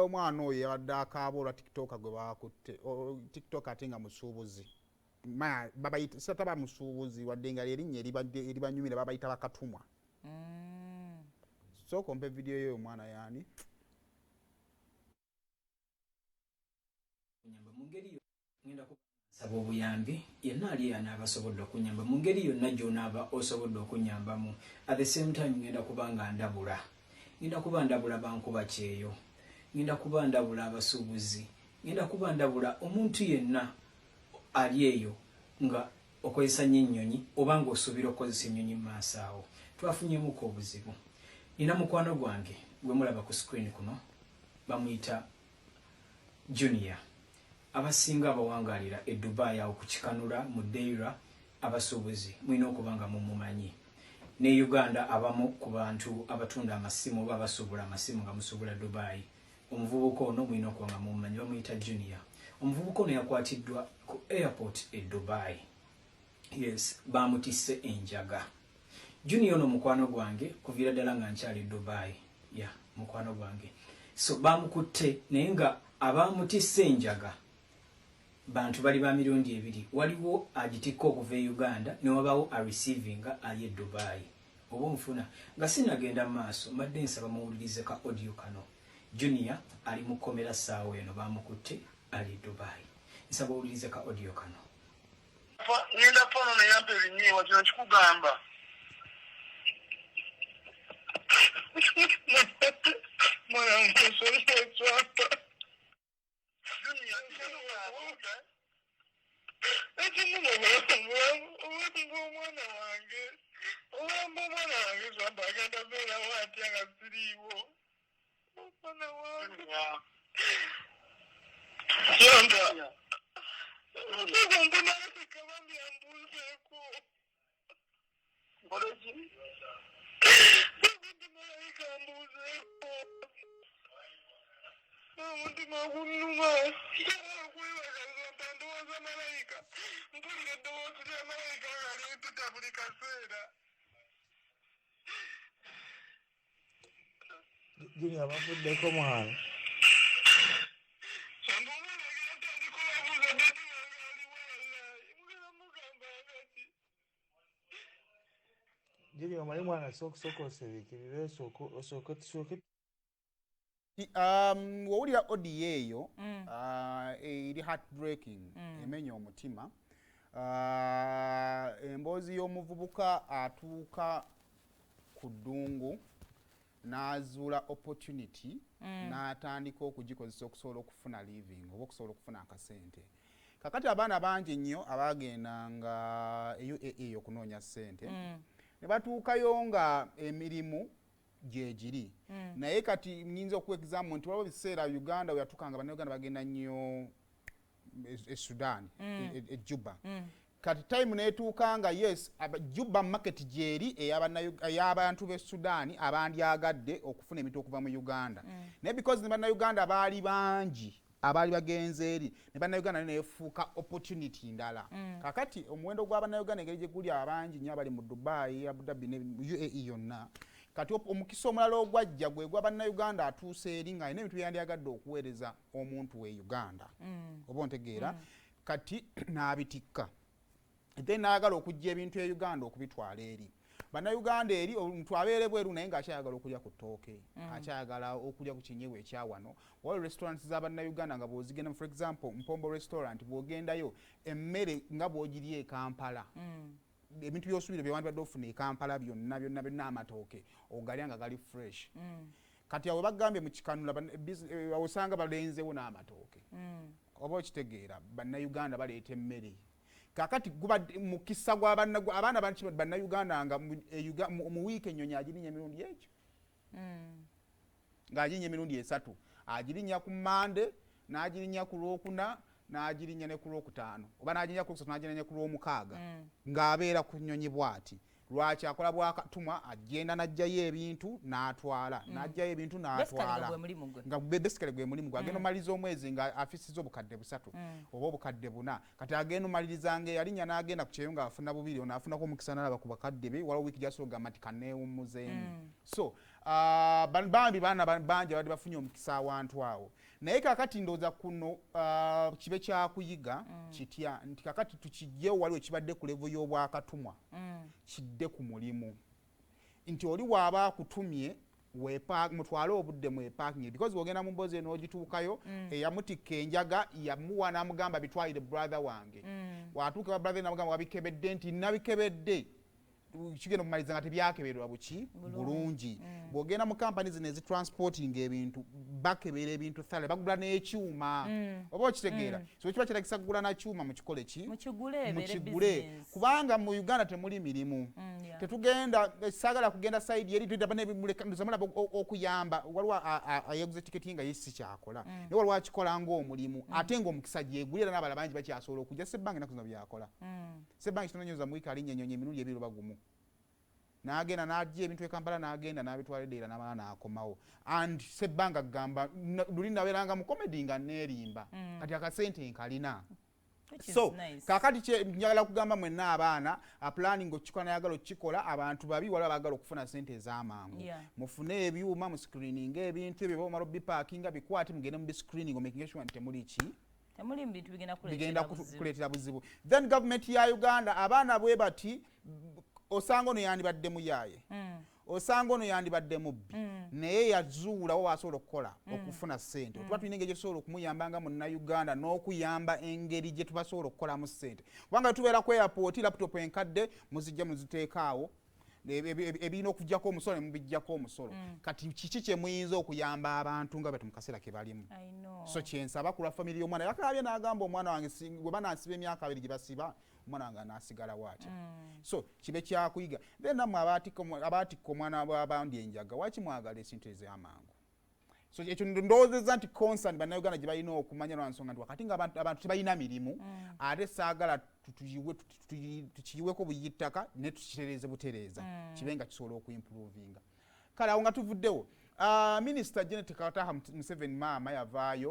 omwana oyo yabadde akaabula TikTok gwe bakutte TikTok ate nga musuubuzi babayita sataba musuubuzi wadde nga erinnya eribanyumira babayita bakatumwa so kompe video yo omwana yani kunyamba mu ngeri yo ngenda kusaba obuyambi yenna ali yanaabasobodde okunyamba mu ngeri yonna gy'onaaba osobodde okunyambamu at the same time ngenda kuba nga ndabula bankuba kyeyo ngenda kuba ndabula abasuubuzi ngenda kuba ndabula omuntu yenna ali eyo nga okozesa nnyo ennyonyi oba ng'osuubira okukozesa ennyonyi mu maaso awo twafunyemuko obuzibu nina mukwano gwange gwe mulaba ku screen kuno bamuyita Junior abasinga abawangaalira e Dubai awo ku kikanula mu Deira abasuubuzi mulina okuba nga mumumanyi ne Uganda abamu ku bantu abatunda amasimu oba abasuubula amasimu nga musuubula Dubai omuvubuka ono mulina okuba nga mumumanyi bamuyita Junior omuvubuka ono yakwatiddwa ku airport e Dubai yes bamutisse enjaga Junior ono mukwano gwange kuviira ddala nga nkyali Dubai ya mukwano gwange so bamukutte naye nga abamutisse enjaga bantu bali ba mirundi ebiri waliwo agitikko okuva e Uganda ne wabawo a receivinga ali e Dubai oba omufuna nga sinagenda maaso mbadde nsaba muwulirize ka audio kano Junior ali mu kkomera ssaawa eno bamukutte ali Dubai nsaba owulirize ka audio kano ngenda pono neyampa ebinyeewa kino kikugamba mwana musoleetwapa omwana wange owamba omwana wange swamba agenda beerawo atya nga siriiwo omwana wange sonda mbonaleka bambi ambuuzeeko mboleki malayika ambuuzeeko omutima gunnuma okwebagaza ndowooza malayika mpulira eddoboozi lya malayika nga limpita buli kaseera Junior abavuddeko mwana Junior omanyi mwana sooka osebikirire osooke wowulira odiyo eyo eri heartbreaking emenya omutima emboozi y'omuvubuka atuuka ku ddungu n'azuula opportunity n'atandika okugikozesa okusobola okufuna living oba okusobola okufuna akasente kakati abaana bangi nnyo abagendanga UAE okunoonya ssente ne batuukayo nga emirimu gyegiri naye kati nyinza okuwa example nti waliwo ebiseera Uganda we yatukanga bannayuganda bagenda nnyo e Sudan e Juba kati time netuuka nga yes Juba market gyeri ey'abantu b'e Sudan abandyagadde okufuna emintu okuva mu Uganda naye because ne bannayuganda baali bangi abaali bagenze eri ne bannayuganda neefuuka opportunity ndala kakati omuwendo gw'abannayuganda engeri gye guli abangi nnyo abali mu Dubai, Abu Dhabi ne UAE yonna kati omukisa omulala ogwajja gwe gwa bannayuganda atuuse eri nga alina ebintu byandyagadde okuweereza omuntu we Uganda oba ontegeera kati n'abitikka then n'ayagala okujja ebintu e Uganda okubitwala eri bannayuganda eri omuntu abeere bweru naye ng'akyayagala okulya ku ttooke akyayagala okulya ku kinyeebwa ekyawano waliwo restaurants z'abannayuganda nga bw'ozigenda for example Mpombo restaurant bw'ogendayo emmere nga bw'ogirya e Kampala ebintu by'osuubira bye wandibadde ofuna e Kampala byonna amatooke ogalya nga gali fresh kati awo bagambye mu kikanula osanga balenzewo n'amatooke oba okitegeera bannayuganda baleeta emmere kakati guba mukisa gw'abaana bannayuganda nga mu wiiki ennyonyi agirinya emirundi ekyo ng'agirinya emirundi 3 agirinya ku Mande n'agirinya ku Lwokuna n'agirinya ne ku Lwokutaano oba n'agirinya ku Lwokusatu n'agirinya ku Lwomukaaga ng'abeera ku nnyonyi bw'ati lwaki akola bwakatumwa agenda n'ajjayo ebintu n'atwala n'ajjayo ebintu n'atwala nga basically gwe mulimu gwe agenda omaliriza omwezi nga afisiza obukadde 3 oba obukadde 4 kati agenda omalirizanga eyalinya n'agenda ku kyeyo ng'afuna 2 ono afunako omukisa n'alaba ku bakadde be waliwo wiiki gy'asobola okugamba nti kanneewummuzeemu so Bambi baana banja bali bafunye omukisa awantu awo naye kakati ndooza kuno kibe kyakuyiga kitya nti kakati tukijjewo waliwo kibadde ku level y'obwakatumwa kidde ku mulimu nti oli waaba akutumye mutwale obudde mu parking because wogenda mu mbozi n'ogituukayo eyamutikka enjaga yamuwa n'amugamba bitwalire brother wange watuuka wa brother n'amugamba wabikebedde nti nabikebedde kigenda kumaliza nga tebyakeberwa buki bulungi bw'ogenda mu kampani zino ezitransporting ebintu bakebera ebintu thale bagula n'ekyuma oba okitegeera so kiba kiragisa kugula n'ekyuma mukikole ki mukigule kubanga mu Uganda temuli mirimu tetugenda saagala kugenda side eri tudaba n'ebimuleka okuyamba waliwo ayeguze tiketi nga yesi kyakola naye waliwo akikola ng'omulimu ate ng'omukisa gyegulira n'abala bangi bakyasobola okujja Ssebanka ennaku zino byakola Ssebanka kitononyoza mu wiiki alinnyo emirundi ebiri oba gumu n'agenda n'ajja ebintu ekampala n'agenda n'abitwala eddeera n'amala n'akomawo and Ssebanka gamba luli nabeeranga mu comedy nga neerimba kati akasente nkalina so kakati njagala kugamba mwenna abaana planning okikola nayagala okikola abantu babi waliwo abagala okufuna sente ez'amangu mufune ebyuma mu screening ebintu ebyo bamala biparkinga bikwate mugende mu screening making sure temuli ki temuli bintu bigenda kuleetera buzibu then government ya Uganda abaana bwe bati osanga ono yandibadde muyaaye osanga ono yandibadde mubbi naye yazuulawo wasobola okukola okufuna ssente tuba tulina engeri gyetusobola okumuyambanga munnayuganda n'okuyamba engeri gye tubasobola okukolamu ssente kubanga tubeera ku airport laptop enkadde muzijja muziteekaawo ebirina okujjako omusolo ne mubijjako omusolo kati kiki kye muyinza okuyamba abantu nga bati mu kaseera ke balimu so kyensaba ku lwa famire y'omwana yakabye n'agamba omwana wange bwe banansiba emyaka 2 gye basiba omwana wange anaasigala waatya so kibe kyakuyiga then nammwe abaatikka omwana w'abandi enjaga waki mwagala esintu ez'amangu so ekyo ndowoozezza nti concern bannayuganda gye balina okumanya lwansonga nti wakati nga abantu tebalina mirimu ate saagala tukiyiweko buyittaka ne tukitereeze butereeza kibe nga kisobola okuimprovinga kale awo nga tuvuddewo minisita Janet Kataha Museveni maama yavaayo